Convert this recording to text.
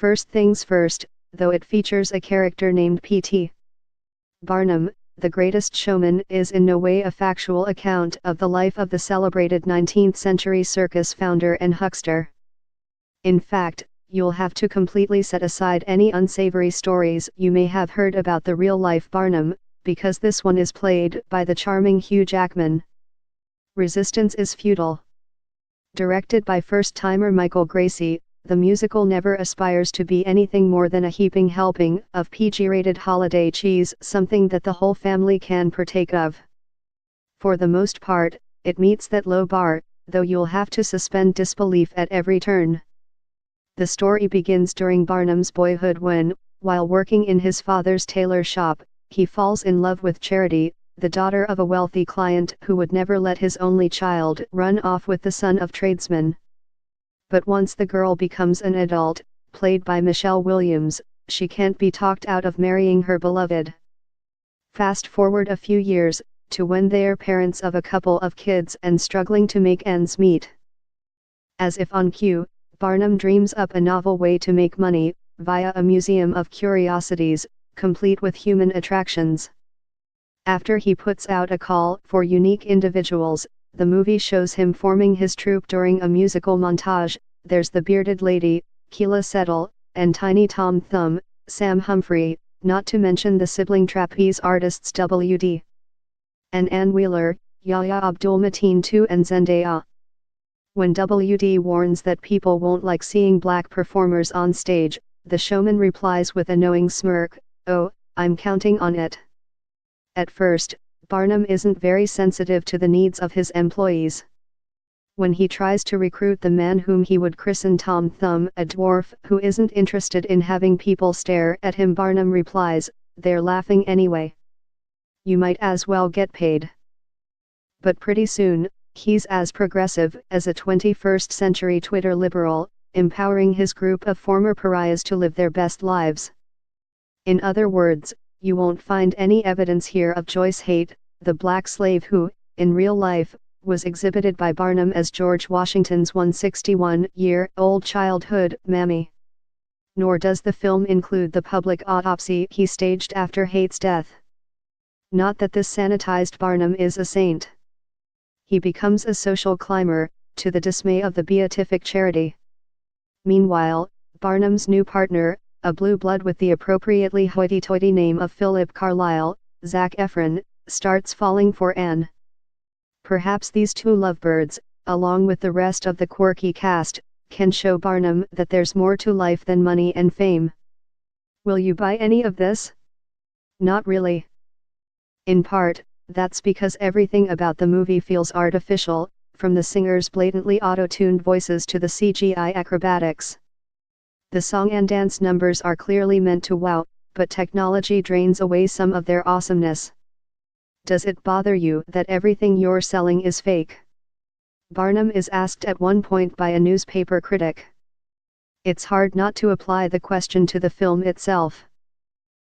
First things first, though it features a character named P.T. Barnum, The Greatest Showman is in no way a factual account of the life of the celebrated 19th-century circus founder and huckster. In fact, you'll have to completely set aside any unsavory stories you may have heard about the real-life Barnum, because this one is played by the charming Hugh Jackman. Resistance is futile. Directed by first-timer Michael Gracie, the musical never aspires to be anything more than a heaping helping of PG-rated holiday cheese, something that the whole family can partake of. For the most part, it meets that low bar, though you'll have to suspend disbelief at every turn. The story begins during Barnum's boyhood when, while working in his father's tailor shop, he falls in love with Charity, the daughter of a wealthy client who would never let his only child run off with the son of tradesmen. But once the girl becomes an adult, played by Michelle Williams, she can't be talked out of marrying her beloved. Fast forward a few years, to when they're parents of a couple of kids and struggling to make ends meet. As if on cue, Barnum dreams up a novel way to make money, via a museum of curiosities, complete with human attractions. After he puts out a call for unique individuals, the movie shows him forming his troupe during a musical montage. There's the bearded lady, Keela Settle, and Tiny Tom Thumb, Sam Humphrey, not to mention the sibling trapeze artists W.D. and Ann Wheeler, Yahya Abdul-Mateen II and Zendaya. When W.D. warns that people won't like seeing black performers on stage, the showman replies with a knowing smirk, "Oh, I'm counting on it." At first, Barnum isn't very sensitive to the needs of his employees. When he tries to recruit the man whom he would christen Tom Thumb, a dwarf who isn't interested in having people stare at him, Barnum replies, "They're laughing anyway. You might as well get paid." But pretty soon, he's as progressive as a 21st-century Twitter liberal, empowering his group of former pariahs to live their best lives. In other words, you won't find any evidence here of Joyce Haight, the black slave who, in real life, was exhibited by Barnum as George Washington's 161-year-old childhood mammy. Nor does the film include the public autopsy he staged after Haight's death. Not that this sanitized Barnum is a saint. He becomes a social climber, to the dismay of the beatific Charity. Meanwhile, Barnum's new partner, a blue blood with the appropriately hoity-toity name of Philip Carlyle, Zac Efron, starts falling for Anne. Perhaps these two lovebirds, along with the rest of the quirky cast, can show Barnum that there's more to life than money and fame. Will you buy any of this? Not really. In part, that's because everything about the movie feels artificial, from the singers' blatantly auto-tuned voices to the CGI acrobatics. The song and dance numbers are clearly meant to wow, but technology drains away some of their awesomeness. Does it bother you that everything you're selling is fake? Barnum is asked at one point by a newspaper critic. It's hard not to apply the question to the film itself.